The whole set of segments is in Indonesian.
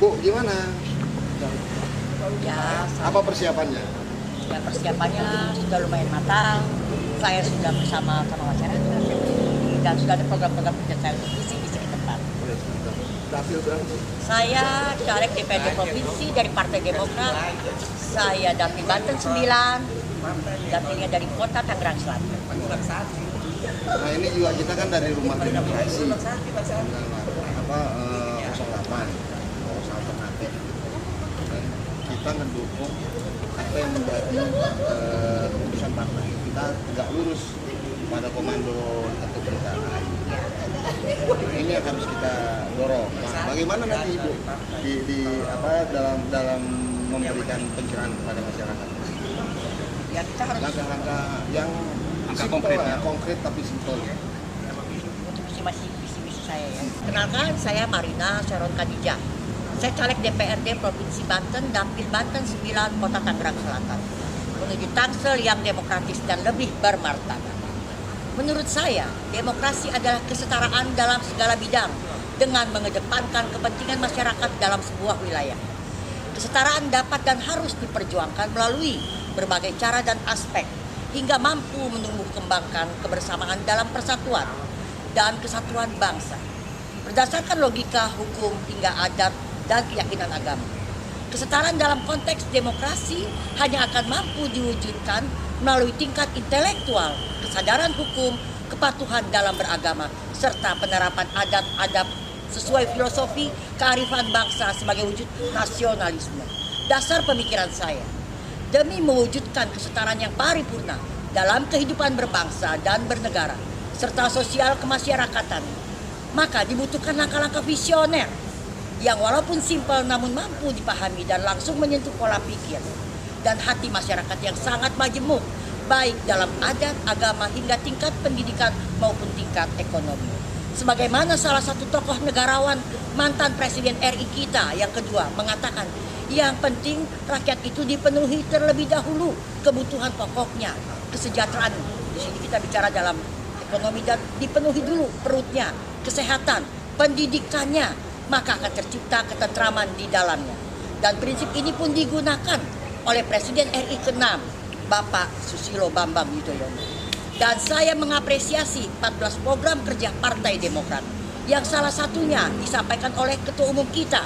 Bu, gimana? Ya, Apa persiapannya? ya persiapannya sudah lumayan matang. Saya sudah bersama masyarakat dan sudah ada program-program kerja saya untuk visi-visi ke depan. Dapil berapa sih? Saya caleg DPRD Provinsi dari Partai Demokrat. Saya dapil Banten 9, dapilnya dari Kota Tangerang Selatan. Nah ini juga kita kan dari rumah demokrasi. Apa 08, poros alternatif. Dan kita mendukung apa yang menjadi keputusan partai. Kita tegak lurus pada komando ketum kita. Ini yang harus kita dorong. Nah, bagaimana nanti Ibu di apa dalam memberikan pencerahan kepada masyarakat? Ya kita harus Langkah-langkah yang simpel lah, konkret tapi simpel. untuk visi-misi saya ya. Kenalkan, saya Marina Sharon Khadijah. Saya caleg DPRD Provinsi Banten, dapil Banten 9, Kota Tangerang Selatan. Menuju Tangsel yang demokratis dan lebih bermartabat. Menurut saya, demokrasi adalah kesetaraan dalam segala bidang dengan mengedepankan kepentingan masyarakat dalam sebuah wilayah. Kesetaraan dapat dan harus diperjuangkan melalui berbagai cara dan aspek hingga mampu menumbuh kembangkan kebersamaan dalam persatuan dan kesatuan bangsa. Berdasarkan logika hukum hingga adat dan keyakinan agama. Kesetaraan dalam konteks demokrasi hanya akan mampu diwujudkan melalui tingkat intelektual, kesadaran hukum, kepatuhan dalam beragama, serta penerapan adat-adat sesuai filosofi kearifan bangsa sebagai wujud nasionalisme. Dasar pemikiran saya, demi mewujudkan kesetaraan yang paripurna dalam kehidupan berbangsa dan bernegara, serta sosial kemasyarakatan, maka dibutuhkan langkah-langkah visioner yang walaupun simpel namun mampu dipahami dan langsung menyentuh pola pikir dan hati masyarakat yang sangat majemuk, baik dalam adat, agama, hingga tingkat pendidikan maupun tingkat ekonomi. Sebagaimana salah satu tokoh negarawan mantan Presiden RI kita yang kedua mengatakan, yang penting rakyat itu dipenuhi terlebih dahulu kebutuhan pokoknya, kesejahteraan. Di sini kita bicara dalam ekonomi dan dipenuhi dulu perutnya, kesehatan, pendidikannya, maka akan tercipta ketentraman di dalamnya. Dan prinsip ini pun digunakan oleh Presiden RI ke-6, Bapak Susilo Bambang Yudhoyono. Dan saya mengapresiasi 14 program kerja Partai Demokrat yang salah satunya disampaikan oleh Ketua Umum kita,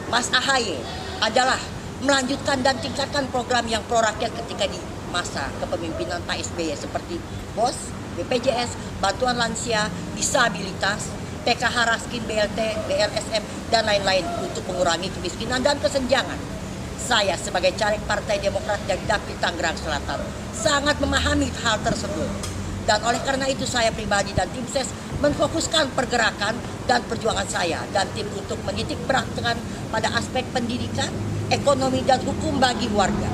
Mas AHY, adalah melanjutkan dan tingkatkan program yang pro rakyat ketika di masa kepemimpinan Pak SBY seperti BOS, BPJS, bantuan lansia, disabilitas, PKH Raskin, BLT, BLSM, dan lain-lain untuk mengurangi kemiskinan dan kesenjangan. Saya sebagai caleg Partai Demokrat dari Dapil Tangerang Selatan sangat memahami hal tersebut. Dan oleh karena itu saya pribadi dan tim SES menfokuskan pergerakan dan perjuangan saya dan tim untuk menitik beratkan pada aspek pendidikan, ekonomi, dan hukum bagi warga.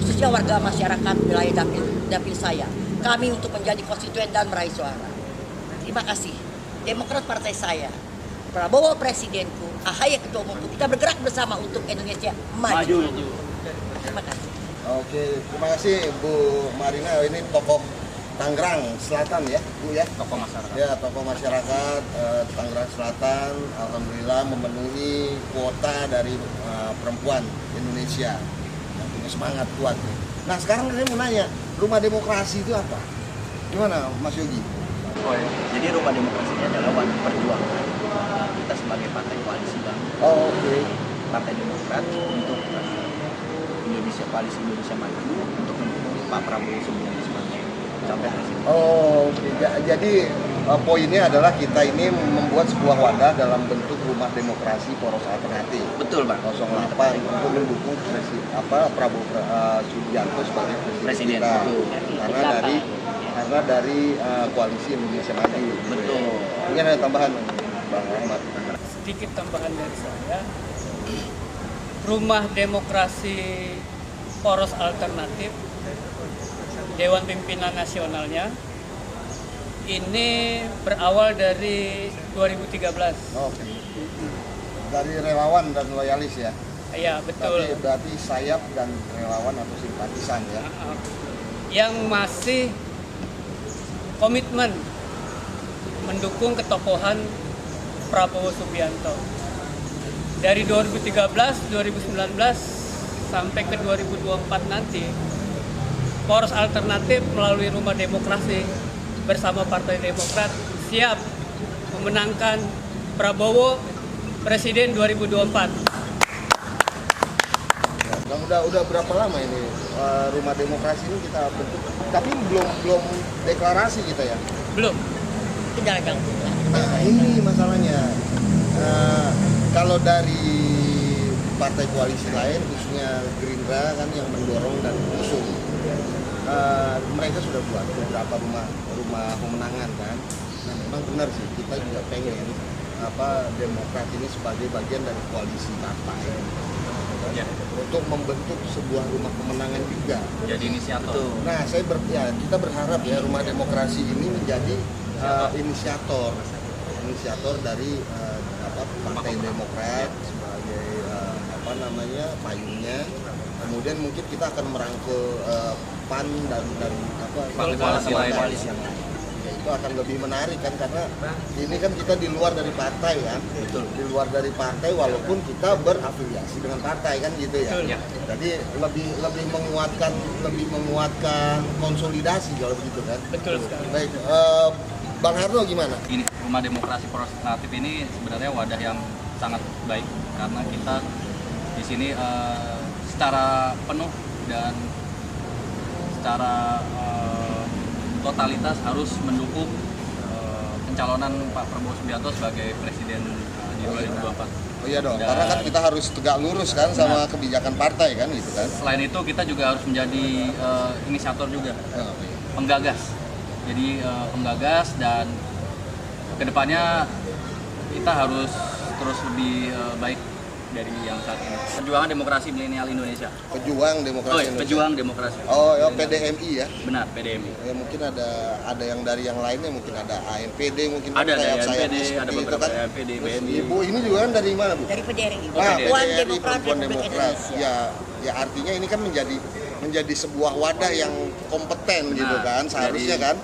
Khususnya warga masyarakat wilayah dapil saya. Kami untuk menjadi konstituen dan meraih suara. Terima kasih. Demokrat partai saya, Prabowo presidenku, AHY ketua umumku, kita bergerak bersama untuk Indonesia maju. Terima kasih. Oke, terima kasih Bu Marina. Ini tokoh Tangerang Selatan ya, Bu ya. Tokoh masyarakat. Ya, tokoh masyarakat Tangerang Selatan, alhamdulillah memenuhi kuota dari perempuan Indonesia yang punya semangat kuat. Nah, sekarang saya mau nanya, rumah demokrasi itu apa? Gimana, Mas Yogi? Oh, ya. Jadi rumah demokrasi ini adalah wadah perjuangan kita sebagai partai koalisi bang. Oh, oke. Partai Demokrat untuk Indonesia koalisi Indonesia Maju untuk mendukung Pak Prabowo Subianto sebagai capres presiden. Oh, oke. Jadi poinnya adalah kita ini membuat sebuah wadah dalam bentuk rumah demokrasi poros alternatif. Betul bang. 08 untuk mendukung Prabowo Subianto sebagai presiden kita. Betul. Karena dari koalisi Indonesia Maju. Betul. Mungkin ada tambahan, Bang Ahmad. Sedikit tambahan dari saya. Rumah Demokrasi Poros Alternatif Dewan Pimpinan Nasionalnya ini berawal dari 2013. Oke. Dari relawan dan loyalis ya. Iya, betul. Berarti sayap dan relawan atau simpatisan ya. Yang masih komitmen mendukung ketokohan Prabowo Subianto. dari 2013, 2019 sampai ke 2024 nanti, poros alternatif melalui Rumah Demokrasi bersama Partai Demokrat siap memenangkan Prabowo Presiden 2024. Udah berapa lama ini Rumah Demokrasi ini kita bentuk? Tapi belum deklarasi kita ya. Belum. Tinggal gang. Nah ini masalahnya. Kalau dari partai koalisi lain, khususnya Gerindra kan yang mendorong dan mengusung, mereka sudah buat beberapa rumah pemenangan kan. Nah memang benar sih, kita juga pengen Demokrat ini sebagai bagian dari koalisi partai ya, untuk membentuk sebuah rumah pemenangan juga. Jadi inisiator. Nah kita berharap ya Rumah Demokrasi ini menjadi inisiator dari Partai Demokrat sebagai payungnya. Kemudian mungkin kita akan merangkul PAN dan koalisi lain. Ya, itu akan lebih menarik kan, karena ini kan kita di luar dari partai kan. Betul. Di luar dari partai walaupun kita berafiliasi dengan partai kan gitu ya. Betul. Jadi lebih menguatkan konsolidasi kalau begitu kan. Betul sekali. Baik, Bang Harno gimana? Ini Rumah Demokrasi Poros Alternatif ini sebenarnya wadah yang sangat baik karena kita di sini secara penuh dan secara totalitas harus mendukung pencalonan Pak Prabowo Subianto sebagai presiden di 2024. Oh iya dong, karena kan kita harus tegak lurus kan sama kebijakan partai kan gitu kan. Selain itu kita juga harus menjadi inisiator juga, penggagas. Jadi penggagas dan kedepannya kita harus terus lebih baik dari yang saat ini. Perjuangan Demokrasi Milenial Indonesia. Pejuang Demokrasi Indonesia. Pejuang Demokrasi. Oh ya, PDMI ya. Benar, PDMI. Ya mungkin ada yang dari yang lainnya, mungkin ada ANPD, mungkin Ada dari sayap-sayap ANPD, seperti ada itu beberapa kan. ANPD, Terus BMI. Ibu ini juga kan dari mana Bu? Dari PDRI. PDRI, Demokrat Perempuan Republik Demokrat. Indonesia. Ya artinya ini kan menjadi sebuah wadah yang kompeten Benar. gitu kan, seharusnya kan.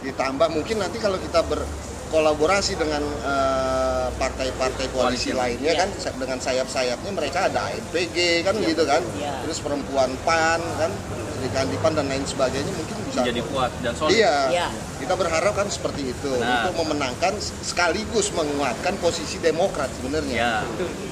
Ditambah mungkin nanti kalau kita berkolaborasi dengan partai-partai koalisi lainnya kan, dengan sayap-sayapnya mereka ada ANPG kan gitu kan. Ya. Terus perempuan PAN kan, Serikandi PAN dan lain sebagainya mungkin bisa Menjadi kuat dan solid. Iya, Iya. kita berharap kan seperti itu. Benar. Untuk memenangkan sekaligus menguatkan posisi Demokrat sebenarnya. Ya.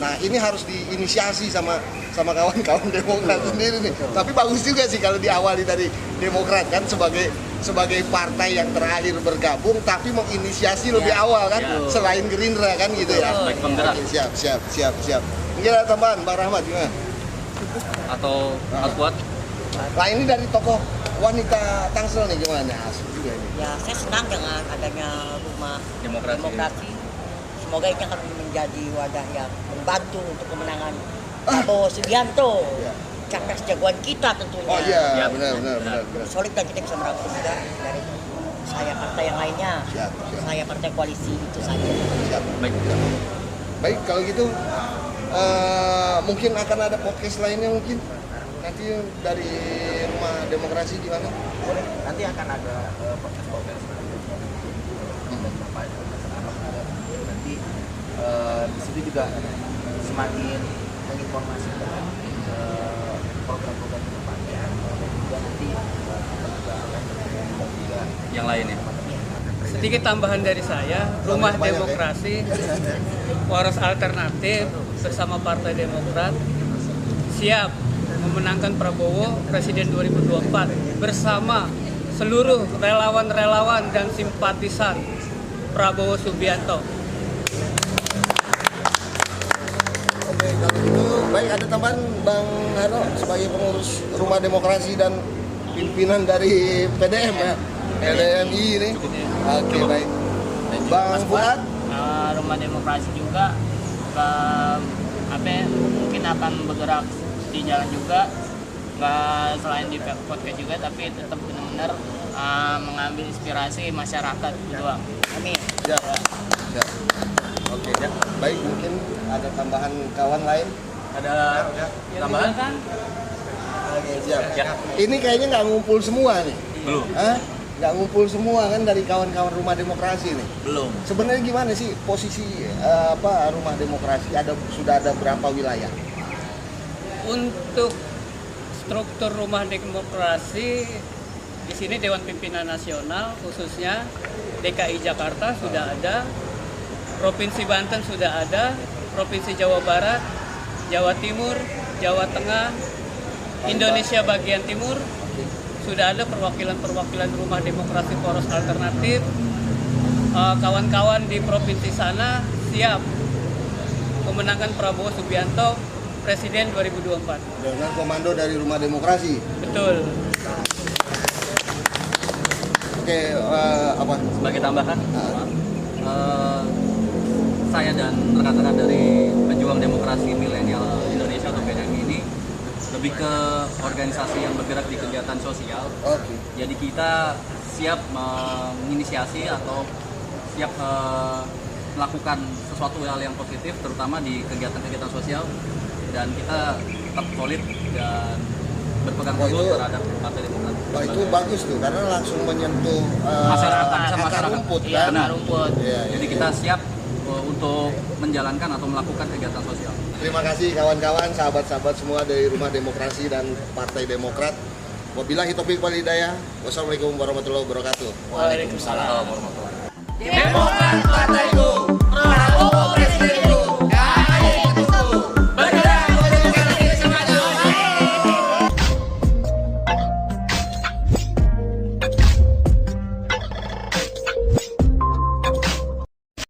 Nah ini harus diinisiasi sama kawan-kawan Demokrat sendiri nih. Tapi bagus juga sih kalau diawali dari Demokrat kan sebagai partai yang terakhir bergabung, tapi menginisiasi lebih awal kan, Ya. selain Gerindra kan gitu ya. Baik penggerak. Oke, siap. Mungkin ada tambahan, Bang Rahmat gimana? Atau kuat. Nah ini dari tokoh wanita Tangsel nih gimana? Asik juga ini. Ya, saya senang dengan adanya Rumah Demokrasi. Demokrasi. Semoga ini akan menjadi wadah yang membantu untuk kemenangan Prabowo Subianto. Ya. Capres jagoan kita tentunya. Oh iya, Ya, benar. Solid dan kita bisa merangkul juga dari saya partai yang lainnya. Siap. Saya partai koalisi itu saja. Siap. Baik, kalau gitu mungkin akan ada podcast lainnya mungkin nanti dari Rumah Demokrasi gimana? Nanti akan ada podcast nanti di situ juga semakin menginformasikan program-program ke depannya dan juga nanti yang lainnya. Sedikit tambahan dari saya, Rumah Demokrasi, Poros Alternatif bersama Partai Demokrat siap memenangkan Prabowo Presiden 2024 bersama seluruh relawan-relawan dan simpatisan Prabowo Subianto. Oke, kalau gitu baik, ada tambahan Bang Harno sebagai pengurus Rumah Demokrasi dan pimpinan dari PDM ya, PDMI ini. Oke, baik. Bang Fuad, Rumah Demokrasi juga mungkin akan bergerak di jalan juga, nggak selain di podcast juga, tapi tetap benar-benar mengambil inspirasi masyarakat doang. Amin. ya. Oke, ya. Baik, mungkin ada tambahan kawan lain. Ada tambahan? Oke, siap. Ini kayaknya nggak ngumpul semua nih. Belum. Hah? nggak ngumpul semua kan dari kawan-kawan Rumah Demokrasi nih. Belum. Sebenarnya gimana sih posisi Rumah Demokrasi? Sudah ada berapa wilayah? Untuk struktur Rumah Demokrasi di sini Dewan Pimpinan Nasional khususnya DKI Jakarta sudah ada, Provinsi Banten sudah ada, Provinsi Jawa Barat, Jawa Timur, Jawa Tengah, Indonesia bagian timur sudah ada perwakilan-perwakilan Rumah Demokrasi Poros Alternatif. Kawan-kawan di provinsi sana siap memenangkan Prabowo Subianto Presiden 2024. Dengan komando dari Rumah Demokrasi. Betul. Oke, apa? Sebagai tambahan, saya dan rekan-rekan dari Pejuang Demokrasi Milenial Indonesia atau PDMI ini lebih ke organisasi yang bergerak di kegiatan sosial. Oke. Jadi kita siap menginisiasi atau siap melakukan sesuatu hal yang positif, terutama di kegiatan-kegiatan sosial, dan kita tetap solid dan berpegang teguh terhadap Partai Demokrat. Wah, itu bagus tuh karena langsung menyentuh masyarakat rumput Iya, kan. akar rumput. Iya, iya, Jadi iya. kita siap untuk menjalankan atau melakukan kegiatan sosial. Terima kasih kawan-kawan, sahabat-sahabat semua dari Rumah Demokrasi dan Partai Demokrat. Wabillahi taufiq wal hidayah. Wassalamualaikum warahmatullahi wabarakatuh. Waalaikumsalam. Warahmatullahi wabarakatuh. Demokrat Partaiku.